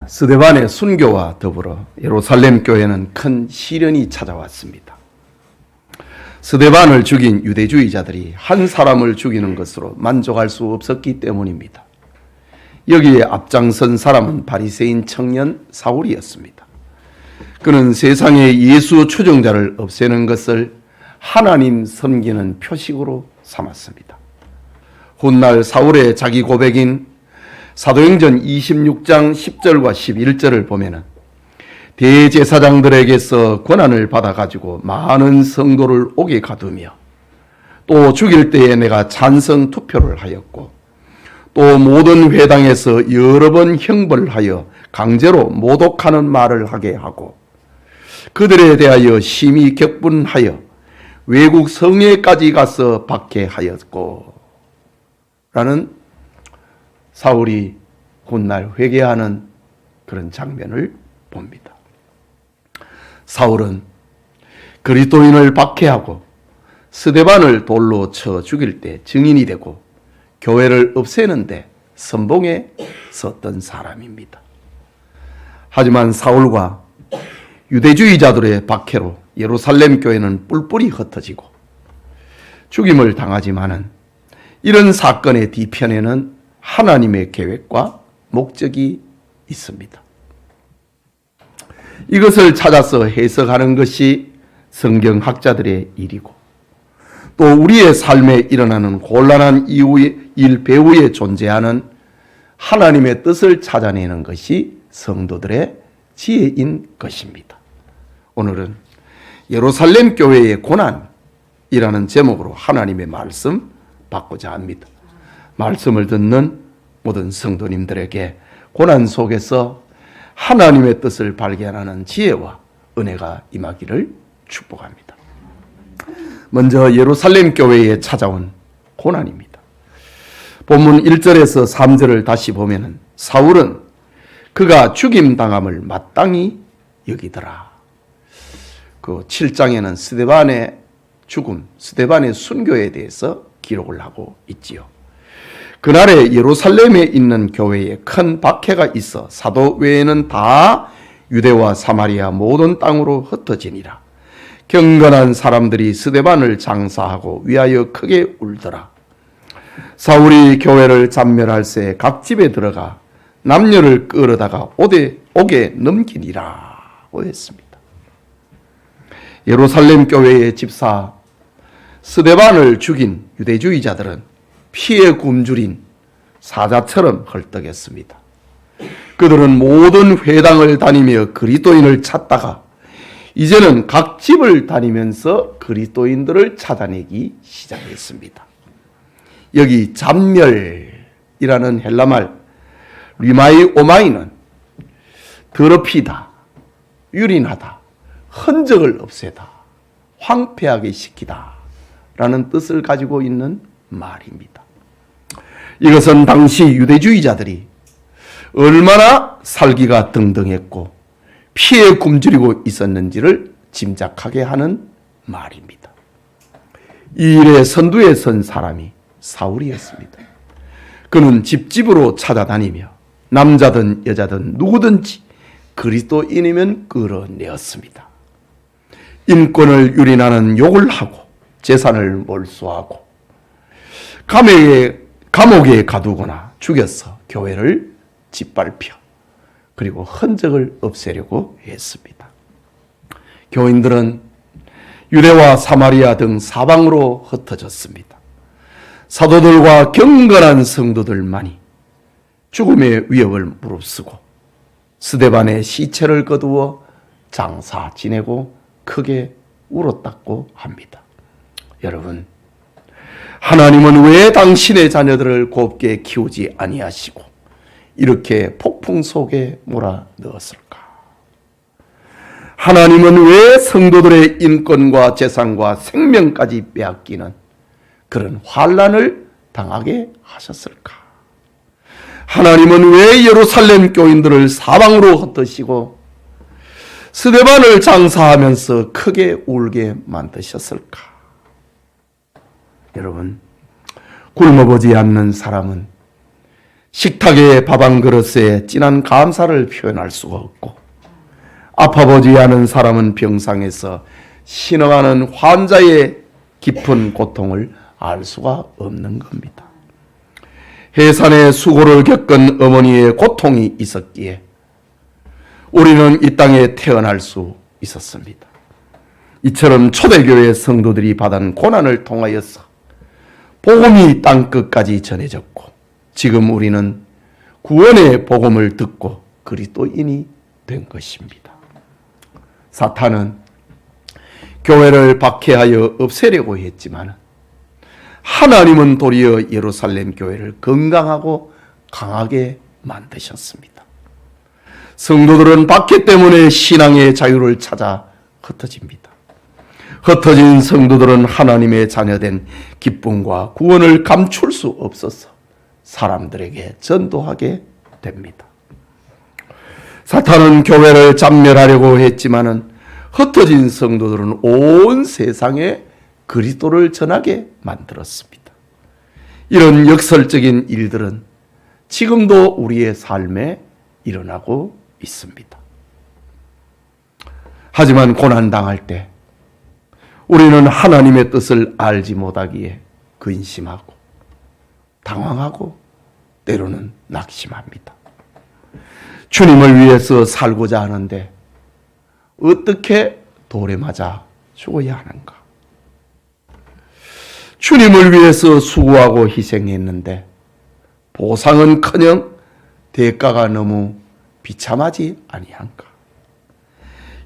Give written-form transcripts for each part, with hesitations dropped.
스데반의 순교와 더불어 예루살렘 교회는 큰 시련이 찾아왔습니다. 스데반을 죽인 유대주의자들이 한 사람을 죽이는 것으로 만족할 수 없었기 때문입니다. 여기에 앞장선 사람은 바리새인 청년 사울이었습니다. 그는 세상에 예수 추종자를 없애는 것을 하나님 섬기는 표식으로 삼았습니다. 훗날 사울의 자기 고백인 사도행전 26장 10절과 11절을 보면은 대제사장들에게서 권한을 받아가지고 많은 성도를 옥에 가두며 또 죽일 때에 내가 찬성 투표를 하였고 또 모든 회당에서 여러 번 형벌하여 강제로 모독하는 말을 하게 하고 그들에 대하여 심히 격분하여 외국 성에까지 가서 박해하였고 라는 사울이 훗날 회개하는 그런 장면을 봅니다. 사울은 그리스도인을 박해하고 스데반을 돌로 쳐 죽일 때 증인이 되고 교회를 없애는데 선봉에 섰던 사람입니다. 하지만 사울과 유대주의자들의 박해로 예루살렘 교회는 뿔뿔이 흩어지고 죽임을 당하지만은 이런 사건의 뒤편에는 하나님의 계획과 목적이 있습니다. 이것을 찾아서 해석하는 것이 성경학자들의 일이고 또 우리의 삶에 일어나는 곤란한 일 배후에 존재하는 하나님의 뜻을 찾아내는 것이 성도들의 지혜인 것입니다. 오늘은 예루살렘 교회의 고난이라는 제목으로 하나님의 말씀 받고자 합니다. 말씀을 듣는 모든 성도님들에게 고난 속에서 하나님의 뜻을 발견하는 지혜와 은혜가 임하기를 축복합니다. 먼저 예루살렘 교회에 찾아온 고난입니다. 본문 1절에서 3절을 다시 보면 사울은 그가 죽임당함을 마땅히 여기더라. 그 7장에는 스데반의 죽음, 스데반의 순교에 대해서 기록을 하고 있지요. 그날에 예루살렘에 있는 교회에 큰 박해가 있어 사도 외에는 다 유대와 사마리아 모든 땅으로 흩어지니라. 경건한 사람들이 스데반을 장사하고 위하여 크게 울더라. 사울이 교회를 잔멸할 새 각 집에 들어가 남녀를 끌어다가 옥에 넘기니라고 했습니다. 예루살렘 교회의 집사 스데반을 죽인 유대주의자들은 피에 굶주린 사자처럼 헐떡였습니다. 그들은 모든 회당을 다니며 그리스도인을 찾다가 이제는 각 집을 다니면서 그리스도인들을 찾아내기 시작했습니다. 여기 잔멸이라는 헬라말 리마이 오마이는 더럽히다, 유린하다, 흔적을 없애다, 황폐하게 시키다 라는 뜻을 가지고 있는 말입니다. 이것은 당시 유대주의자들이 얼마나 살기가 등등했고 피에 굶주리고 있었는지를 짐작하게 하는 말입니다. 이 일에 선두에 선 사람이 사울이었습니다. 그는 집집으로 찾아다니며 남자든 여자든 누구든지 그리스도인이면 끌어내었습니다. 인권을 유린하는 욕을 하고 재산을 몰수하고 감옥에 가두거나 죽여서 교회를 짓밟혀 그리고 흔적을 없애려고 했습니다. 교인들은 유대와 사마리아 등 사방으로 흩어졌습니다. 사도들과 경건한 성도들만이 죽음의 위협을 무릅쓰고 스데반의 시체를 거두어 장사 지내고 크게 울었다고 합니다. 여러분, 하나님은 왜 당신의 자녀들을 곱게 키우지 아니하시고 이렇게 폭풍 속에 몰아넣었을까? 하나님은 왜 성도들의 인권과 재산과 생명까지 빼앗기는 그런 환난을 당하게 하셨을까? 하나님은 왜 예루살렘 교인들을 사방으로 흩으시고 스데반을 장사하면서 크게 울게 만드셨을까? 여러분, 굶어보지 않는 사람은 식탁에 밥 한 그릇에 진한 감사를 표현할 수가 없고, 아파보지 않은 사람은 병상에서 신음하는 환자의 깊은 고통을 알 수가 없는 겁니다. 해산의 수고를 겪은 어머니의 고통이 있었기에 우리는 이 땅에 태어날 수 있었습니다. 이처럼 초대교회 성도들이 받은 고난을 통하여서 복음이 땅끝까지 전해졌고, 지금 우리는 구원의 복음을 듣고 그리스도인이 된 것입니다. 사탄은 교회를 박해하여 없애려고 했지만 하나님은 도리어 예루살렘 교회를 건강하고 강하게 만드셨습니다. 성도들은 박해 때문에 신앙의 자유를 찾아 흩어집니다. 흩어진 성도들은 하나님의 자녀된 기쁨과 구원을 감출 수 없어서 사람들에게 전도하게 됩니다. 사탄은 교회를 잡멸하려고 했지만은 흩어진 성도들은 온 세상에 그리스도를 전하게 만들었습니다. 이런 역설적인 일들은 지금도 우리의 삶에 일어나고 있습니다. 하지만 고난당할 때 우리는 하나님의 뜻을 알지 못하기에 근심하고 당황하고 때로는 낙심합니다. 주님을 위해서 살고자 하는데 어떻게 돌에 맞아 죽어야 하는가? 주님을 위해서 수고하고 희생했는데 보상은커녕 대가가 너무 비참하지 아니한가?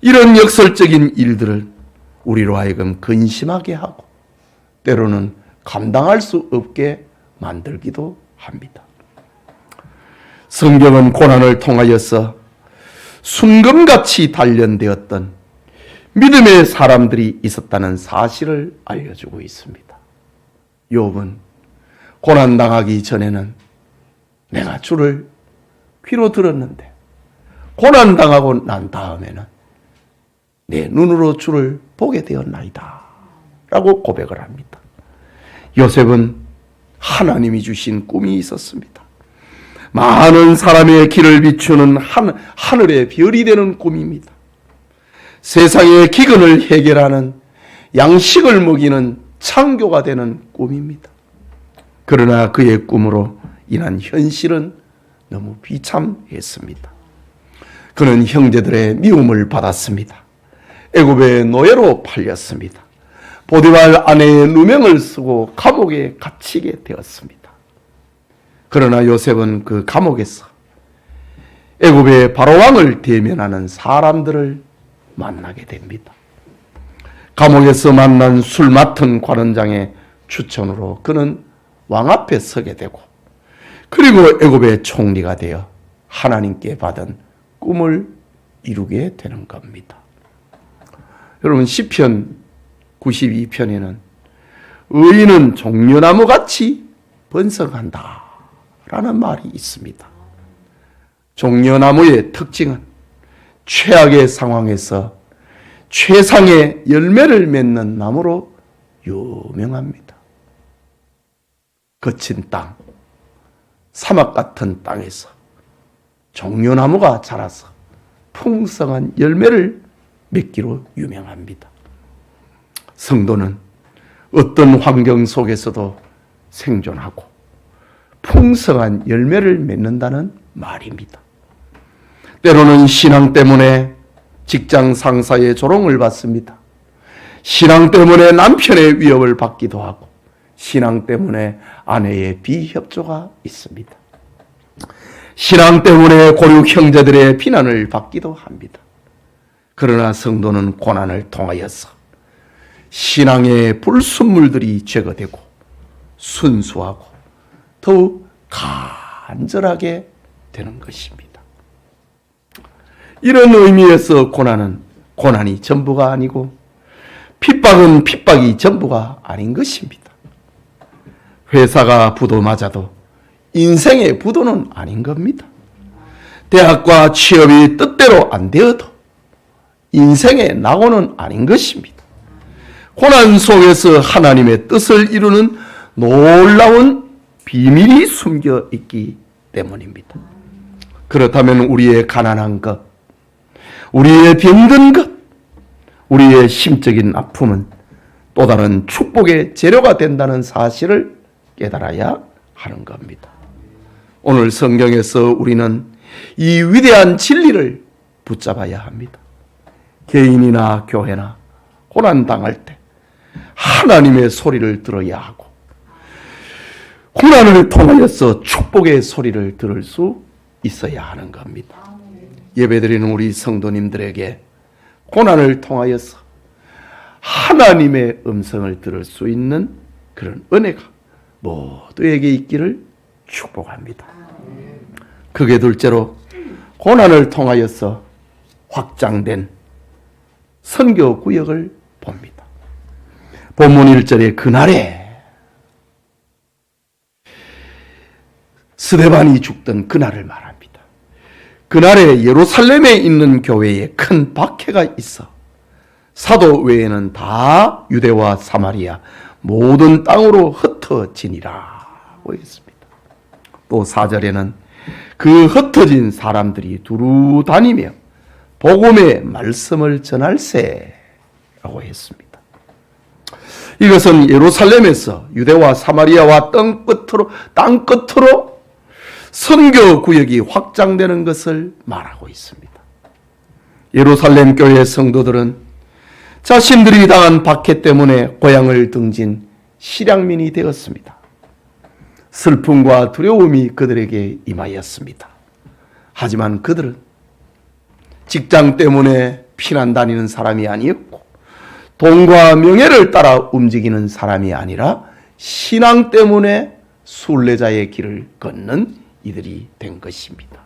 이런 역설적인 일들을 우리로 하여금 근심하게 하고 때로는 감당할 수 없게 만들기도 합니다. 성경은 고난을 통하여서 순금같이 단련되었던 믿음의 사람들이 있었다는 사실을 알려주고 있습니다. 욥은 고난당하기 전에는 내가 주를 귀로 들었는데 고난당하고 난 다음에는 내 눈으로 주를 보게 되었나이다 라고 고백을 합니다. 요셉은 하나님이 주신 꿈이 있었습니다. 많은 사람의 길을 비추는 하늘의 별이 되는 꿈입니다. 세상의 기근을 해결하는 양식을 먹이는 창교가 되는 꿈입니다. 그러나 그의 꿈으로 인한 현실은 너무 비참했습니다. 그는 형제들의 미움을 받았습니다. 애굽의 노예로 팔렸습니다. 보디발 아내의 누명을 쓰고 감옥에 갇히게 되었습니다. 그러나 요셉은 그 감옥에서 애굽의 바로왕을 대면하는 사람들을 만나게 됩니다. 감옥에서 만난 술 맡은 관원장의 추천으로 그는 왕 앞에 서게 되고, 그리고 애굽의 총리가 되어 하나님께 받은 꿈을 이루게 되는 겁니다. 여러분, 시편 92편에는 의인은 종려나무같이 번성한다 라는 말이 있습니다. 종려나무의 특징은 최악의 상황에서 최상의 열매를 맺는 나무로 유명합니다. 거친 땅, 사막 같은 땅에서 종려나무가 자라서 풍성한 열매를 맺기로 유명합니다. 성도는 어떤 환경 속에서도 생존하고 풍성한 열매를 맺는다는 말입니다. 때로는 신앙 때문에 직장 상사의 조롱을 받습니다. 신앙 때문에 남편의 위협을 받기도 하고, 신앙 때문에 아내의 비협조가 있습니다. 신앙 때문에 고륙 형제들의 비난을 받기도 합니다. 그러나 성도는 고난을 통하여서 신앙의 불순물들이 제거되고 순수하고 더욱 간절하게 되는 것입니다. 이런 의미에서 고난이 전부가 아니고 핍박은 핍박이 전부가 아닌 것입니다. 회사가 부도 맞아도 인생의 부도는 아닌 겁니다. 대학과 취업이 뜻대로 안 되어도 인생의 낙오는 아닌 것입니다. 고난 속에서 하나님의 뜻을 이루는 놀라운 비밀이 숨겨 있기 때문입니다. 그렇다면 우리의 가난한 것, 우리의 병든 것, 우리의 심적인 아픔은 또 다른 축복의 재료가 된다는 사실을 깨달아야 하는 겁니다. 오늘 성경에서 우리는 이 위대한 진리를 붙잡아야 합니다. 개인이나 교회나 고난당할 때 하나님의 소리를 들어야 하고, 고난을 통하여서 축복의 소리를 들을 수 있어야 하는 겁니다. 예배드리는 우리 성도님들에게 고난을 통하여서 하나님의 음성을 들을 수 있는 그런 은혜가 모두에게 있기를 축복합니다. 그게 둘째로 고난을 통하여서 확장된 선교 구역을 봅니다. 본문 1절에 그날에 스데반이 죽던 그날을 말합니다. 그날에 예루살렘에 있는 교회에 큰 박해가 있어 사도 외에는 다 유대와 사마리아 모든 땅으로 흩어지니라고 했습니다. 또 4절에는 그 흩어진 사람들이 두루 다니며 복음의 말씀을 전할세라고 했습니다. 이것은 예루살렘에서 유대와 사마리아와 땅 끝으로 선교 구역이 확장되는 것을 말하고 있습니다. 예루살렘 교회 성도들은 자신들이 당한 박해 때문에 고향을 등진 실향민이 되었습니다. 슬픔과 두려움이 그들에게 임하였습니다. 하지만 그들은 직장 때문에 피난 다니는 사람이 아니었고, 돈과 명예를 따라 움직이는 사람이 아니라 신앙 때문에 순례자의 길을 걷는 이들이 된 것입니다.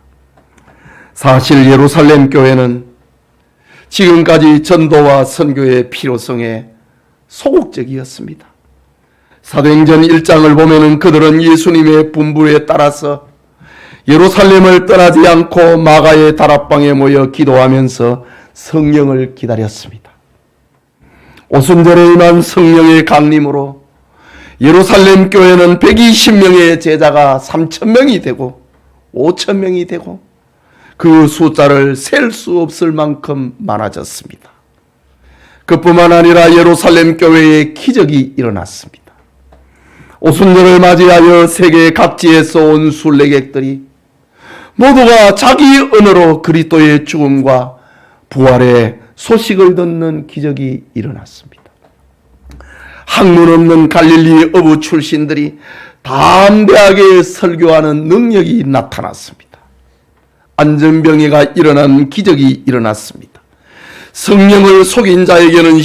사실 예루살렘 교회는 지금까지 전도와 선교의 필요성에 소극적이었습니다. 사도행전 1장을 보면은 그들은 예수님의 분부에 따라서 예루살렘을 떠나지 않고 마가의 다락방에 모여 기도하면서 성령을 기다렸습니다. 오순절에 임한 성령의 강림으로 예루살렘 교회는 120명의 제자가 3,000명이 되고 5,000명이 되고 그 숫자를 셀 수 없을 만큼 많아졌습니다. 그뿐만 아니라 예루살렘 교회에 기적이 일어났습니다. 오순절을 맞이하여 세계 각지에서 온 순례객들이 모두가 자기 언어로 그리스도의 죽음과 부활의 소식을 듣는 기적이 일어났습니다. 학문 없는 갈릴리 어부 출신들이 담대하게 설교하는 능력이 나타났습니다. 안전병해가 일어난 기적이 일어났습니다. 성령을 속인 자에게는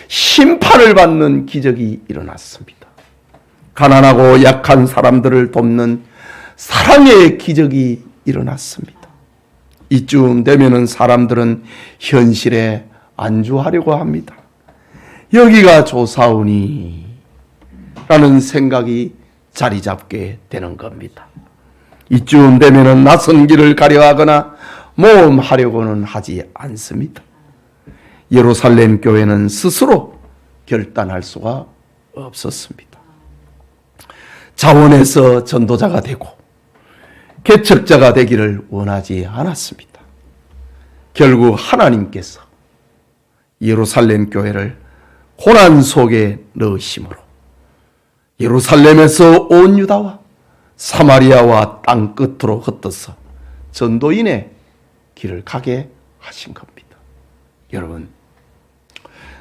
심판을 받는 기적이 일어났습니다. 가난하고 약한 사람들을 돕는 사랑의 기적이 일어났습니다. 이쯤 되면은 사람들은 현실에 안주하려고 합니다. 여기가 좋사오니 라는 생각이 자리 잡게 되는 겁니다. 이쯤 되면은 낯선 길을 가려하거나 모험하려고는 하지 않습니다. 예루살렘 교회는 스스로 결단할 수가 없었습니다. 자원해서 전도자가 되고 개척자가 되기를 원하지 않았습니다. 결국 하나님께서 예루살렘 교회를 고난 속에 넣으심으로 예루살렘에서 온 유다와 사마리아와 땅 끝으로 흩어서 전도인의 길을 가게 하신 겁니다. 여러분,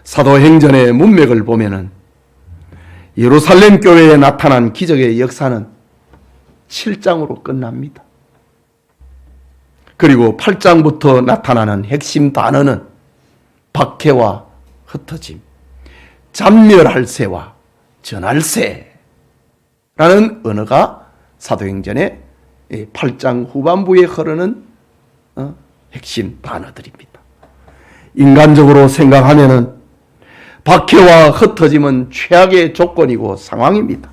사도행전의 문맥을 보면은 예루살렘 교회에 나타난 기적의 역사는 7장으로 끝납니다. 그리고 8장부터 나타나는 핵심 단어는 박해와 흩어짐, 잠멸할세와 전할세라는 언어가 사도행전의 8장 후반부에 흐르는 핵심 단어들입니다. 인간적으로 생각하면은 박해와 흩어짐은 최악의 조건이고 상황입니다.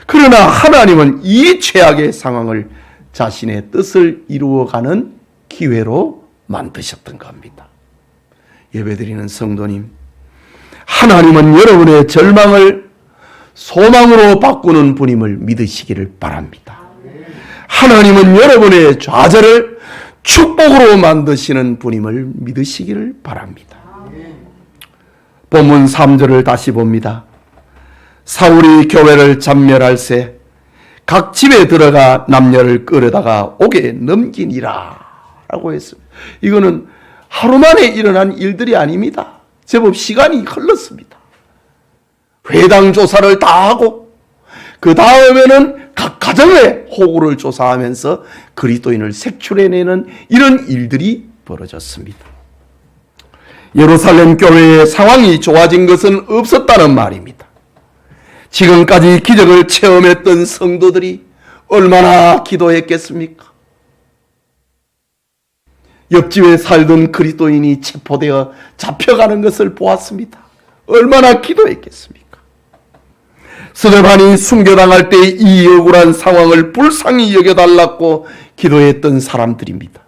그러나 하나님은 이 최악의 상황을 자신의 뜻을 이루어가는 기회로 만드셨던 겁니다. 예배드리는 성도님, 하나님은 여러분의 절망을 소망으로 바꾸는 분임을 믿으시기를 바랍니다. 하나님은 여러분의 좌절을 축복으로 만드시는 분임을 믿으시기를 바랍니다. 본문 3절을 다시 봅니다. 사울이 교회를 잔멸할새 각 집에 들어가 남녀를 끌어다가 옥에 넘기니라 라고 했습니다. 이거는 하루 만에 일어난 일들이 아닙니다. 제법 시간이 흘렀습니다. 회당 조사를 다 하고 그 다음에는 각 가정의 호구를 조사하면서 그리스도인을 색출해내는 이런 일들이 벌어졌습니다. 예루살렘 교회의 상황이 좋아진 것은 없었다는 말입니다. 지금까지 기적을 체험했던 성도들이 얼마나 기도했겠습니까? 옆집에 살던 그리스도인이 체포되어 잡혀가는 것을 보았습니다. 얼마나 기도했겠습니까? 스데반이 순교당할 때 이 억울한 상황을 불쌍히 여겨달라고 기도했던 사람들입니다.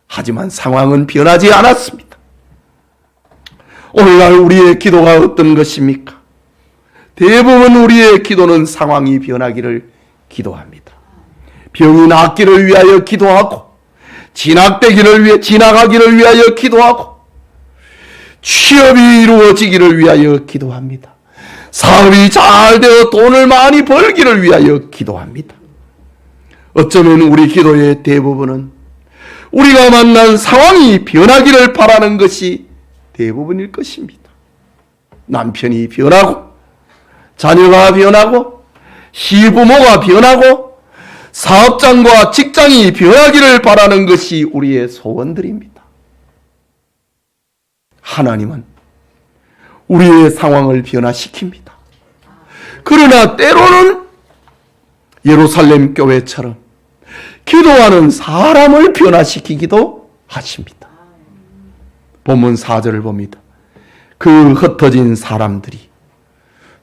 하지만 상황은 변하지 않았습니다. 오늘날 우리의 기도가 어떤 것입니까? 대부분 우리의 기도는 상황이 변하기를 기도합니다. 병이 낫기를 위하여 기도하고 지나가기를 위하여 기도하고 취업이 이루어지기를 위하여 기도합니다. 사업이 잘 되어 돈을 많이 벌기를 위하여 기도합니다. 어쩌면 우리 기도의 대부분은 우리가 만난 상황이 변하기를 바라는 것이 대부분일 것입니다. 남편이 변하고 자녀가 변하고 시부모가 변하고 사업장과 직장이 변하기를 바라는 것이 우리의 소원들입니다. 하나님은 우리의 상황을 변화시킵니다. 그러나 때로는 예루살렘 교회처럼 기도하는 사람을 변화시키기도 하십니다. 본문 4절을 봅니다. 그 흩어진 사람들이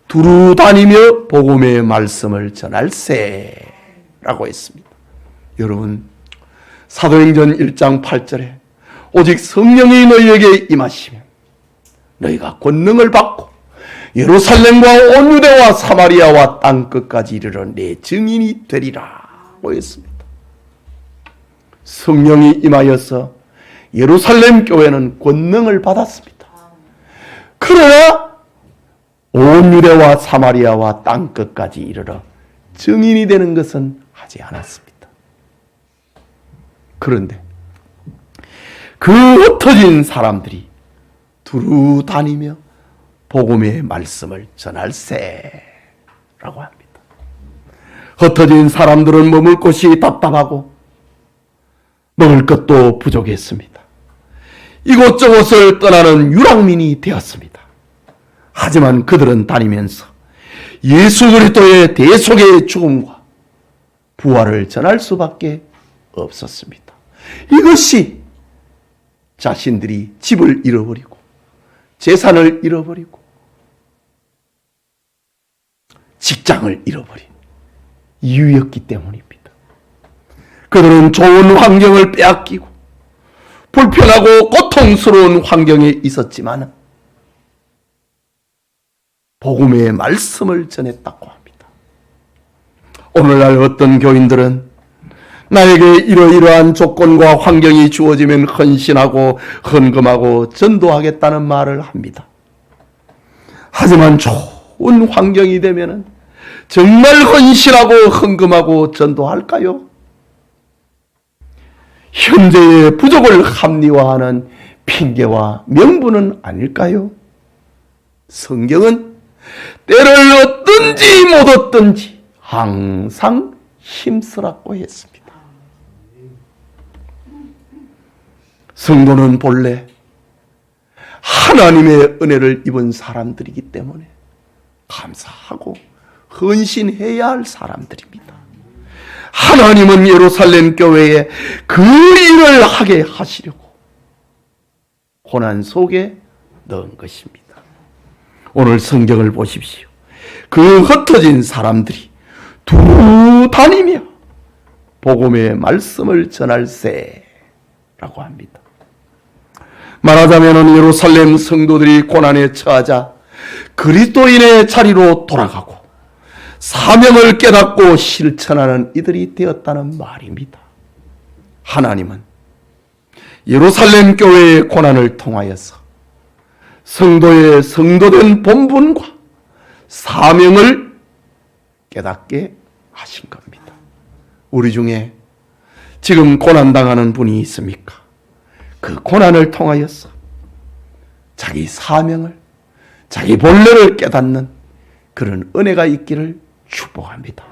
두루 다니며 복음의 말씀을 전할세 라고 했습니다. 여러분, 사도행전 1장 8절에 오직 성령이 너희에게 임하시면 너희가 권능을 받고 예루살렘과 온 유대와 사마리아와 땅끝까지 이르러 내 증인이 되리라고 했습니다. 성령이 임하여서 예루살렘 교회는 권능을 받았습니다. 그러나 온 유대와 사마리아와 땅끝까지 이르러 증인이 되는 것은 하지 않았습니다. 그런데 그 흩어진 사람들이 두루 다니며 복음의 말씀을 전할세 라고 합니다. 흩어진 사람들은 머물 곳이 답답하고 먹을 것도 부족했습니다. 이곳저곳을 떠나는 유랑민이 되었습니다. 하지만 그들은 다니면서 예수 그리스도의 대속의 죽음과 부활을 전할 수밖에 없었습니다. 이것이 자신들이 집을 잃어버리고 재산을 잃어버리고 직장을 잃어버린 이유였기 때문입니다. 그들은 좋은 환경을 빼앗기고 불편하고 고통스러운 환경에 있었지만 복음의 말씀을 전했다고 합니다. 오늘날 어떤 교인들은 나에게 이러이러한 조건과 환경이 주어지면 헌신하고 헌금하고 전도하겠다는 말을 합니다. 하지만 좋은 환경이 되면 정말 헌신하고 헌금하고 전도할까요? 현재의 부족을 합리화하는 핑계와 명분은 아닐까요? 성경은 때를 얻든지 못 얻든지 항상 힘쓰라고 했습니다. 성도는 본래 하나님의 은혜를 입은 사람들이기 때문에 감사하고 헌신해야 할 사람들입니다. 하나님은 예루살렘 교회에 그 일을 하게 하시려고 고난 속에 넣은 것입니다. 오늘 성경을 보십시오. 그 흩어진 사람들이 두루 다니며 복음의 말씀을 전할세 라고 합니다. 말하자면 예루살렘 성도들이 고난에 처하자 그리스도인의 자리로 돌아가고 사명을 깨닫고 실천하는 이들이 되었다는 말입니다. 하나님은 예루살렘 교회의 고난을 통하여서 성도의 성도된 본분과 사명을 깨닫게 하신 겁니다. 우리 중에 지금 고난당하는 분이 있습니까? 그 고난을 통하여서 자기 사명을, 자기 본래를 깨닫는 그런 은혜가 있기를 축복합니다.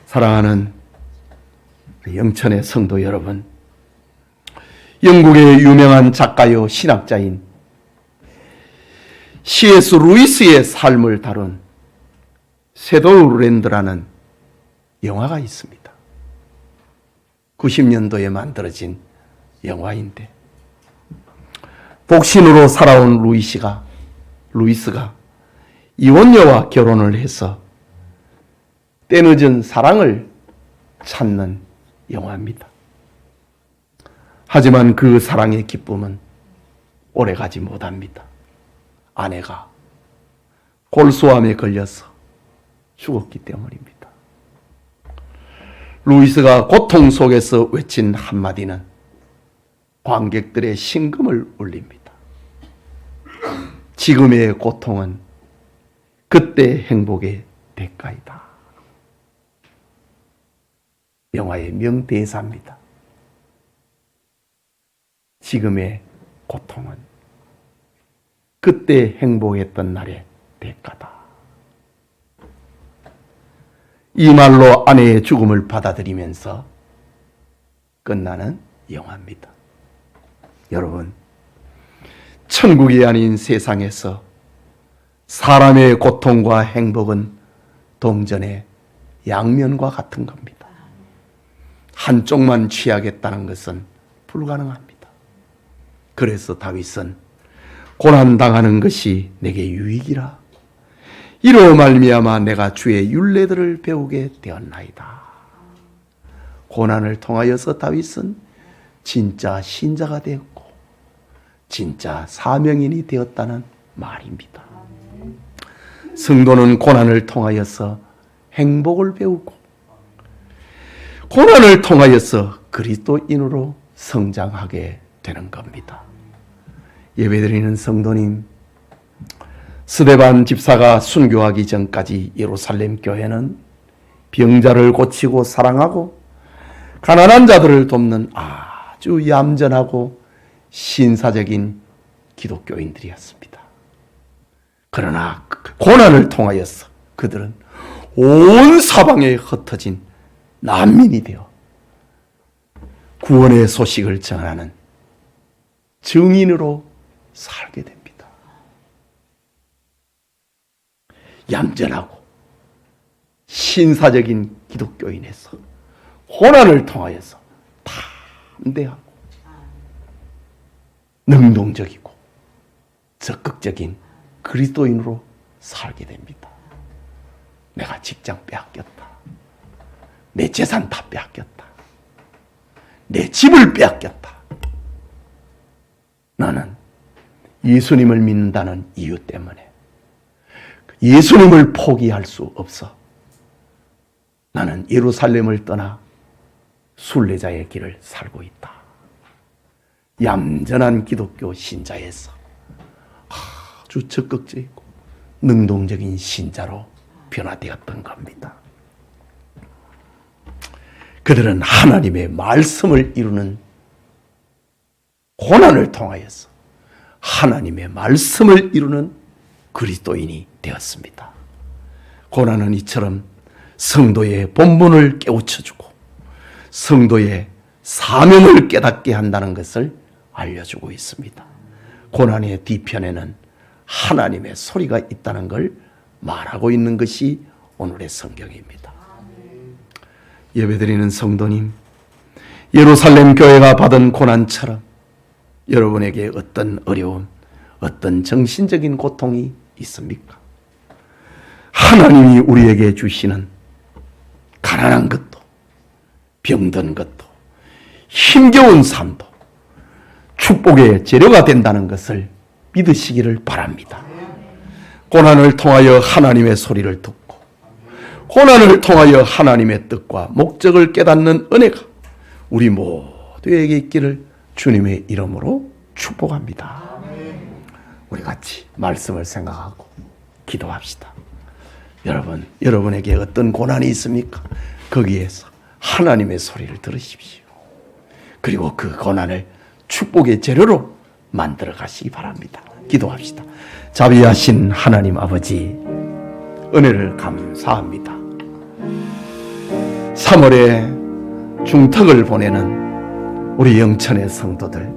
사랑하는 영천의 성도 여러분, 영국의 유명한 작가요 신학자인 C.S. 루이스의 삶을 다룬 섀도우랜드라는 영화가 있습니다. 90년도에 만들어진 영화인데 독신으로 살아온 루이스가 이혼녀와 결혼을 해서 때늦은 사랑을 찾는 영화입니다. 하지만 그 사랑의 기쁨은 오래가지 못합니다. 아내가 골수암에 걸려서 죽었기 때문입니다. 루이스가 고통 속에서 외친 한마디는 관객들의 심금을 울립니다. 지금의 고통은 그때 행복의 대가이다. 영화의 명대사입니다. 지금의 고통은 그때 행복했던 날의 대가다. 이 말로 아내의 죽음을 받아들이면서 끝나는 영화입니다. 여러분, 천국이 아닌 세상에서 사람의 고통과 행복은 동전의 양면과 같은 겁니다. 한쪽만 취하겠다는 것은 불가능합니다. 그래서 다윗은 고난당하는 것이 내게 유익이라 이로 말미암아 내가 주의 율례들을 배우게 되었나이다. 고난을 통하여서 다윗은 진짜 신자가 되었고 진짜 사명인이 되었다는 말입니다. 성도는 고난을 통하여서 행복을 배우고 고난을 통하여서 그리스도인으로 성장하게 되는 겁니다. 예배드리는 성도님, 스데반 집사가 순교하기 전까지 예루살렘 교회는 병자를 고치고 사랑하고 가난한 자들을 돕는 아주 얌전하고 신사적인 기독교인들이었습니다. 그러나 고난을 통하여서 그들은 온 사방에 흩어진 난민이 되어 구원의 소식을 전하는 증인으로 살게 됩니다. 얌전하고 신사적인 기독교인에서 고난을 통하여서 담대하고 능동적이고 적극적인 그리스도인으로 살게 됩니다. 내가 직장 빼앗겼다. 내 재산 다 빼앗겼다. 내 집을 빼앗겼다. 나는 예수님을 믿는다는 이유 때문에 예수님을 포기할 수 없어. 나는 예루살렘을 떠나 순례자의 길을 살고 있다. 얌전한 기독교 신자에서 아주 적극적이고 능동적인 신자로 변화되었던 겁니다. 그들은 하나님의 말씀을 이루는 고난을 통하여서 하나님의 말씀을 이루는 그리스도인이 되었습니다. 고난은 이처럼 성도의 본분을 깨우쳐주고 성도의 사명을 깨닫게 한다는 것을 알려주고 있습니다. 고난의 뒤편에는 하나님의 소리가 있다는 걸 말하고 있는 것이 오늘의 성경입니다. 예배드리는 성도님, 예루살렘 교회가 받은 고난처럼 여러분에게 어떤 어려움, 어떤 정신적인 고통이 있습니까? 하나님이 우리에게 주시는 가난한 것도, 병든 것도, 힘겨운 삶도 축복의 재료가 된다는 것을 믿으시기를 바랍니다. 고난을 통하여 하나님의 소리를 듣고 고난을 통하여 하나님의 뜻과 목적을 깨닫는 은혜가 우리 모두에게 있기를 주님의 이름으로 축복합니다. 우리 같이 말씀을 생각하고 기도합시다. 여러분에게 어떤 고난이 있습니까? 거기에서 하나님의 소리를 들으십시오. 그리고 그 고난을 축복의 재료로 만들어 가시기 바랍니다. 기도합시다. 자비하신 하나님 아버지, 은혜를 감사합니다. 3월에 중턱을 보내는 우리 영천의 성도들,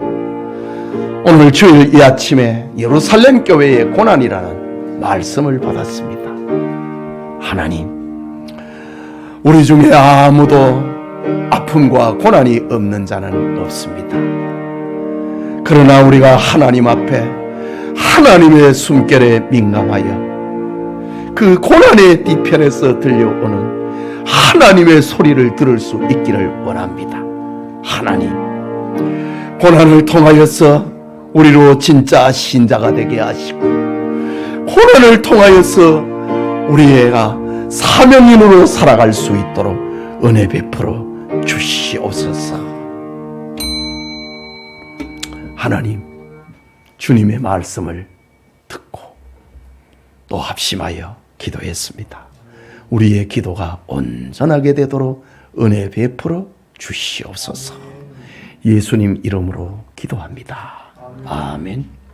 오늘 주일 이 아침에 예루살렘 교회의 고난이라는 말씀을 받았습니다. 하나님, 우리 중에 아무도 아픔과 고난이 없는 자는 없습니다. 그러나 우리가 하나님 앞에 하나님의 숨결에 민감하여 그 고난의 뒤편에서 들려오는 하나님의 소리를 들을 수 있기를 원합니다. 하나님, 고난을 통하여서 우리로 진짜 신자가 되게 하시고 고난을 통하여서 우리가 사명인으로 살아갈 수 있도록 은혜 베풀어 주시옵소서. 하나님, 주님의 말씀을 듣고 또 합심하여 기도했습니다. 우리의 기도가 온전하게 되도록 은혜 베풀어 주시옵소서. 예수님 이름으로 기도합니다. 아멘.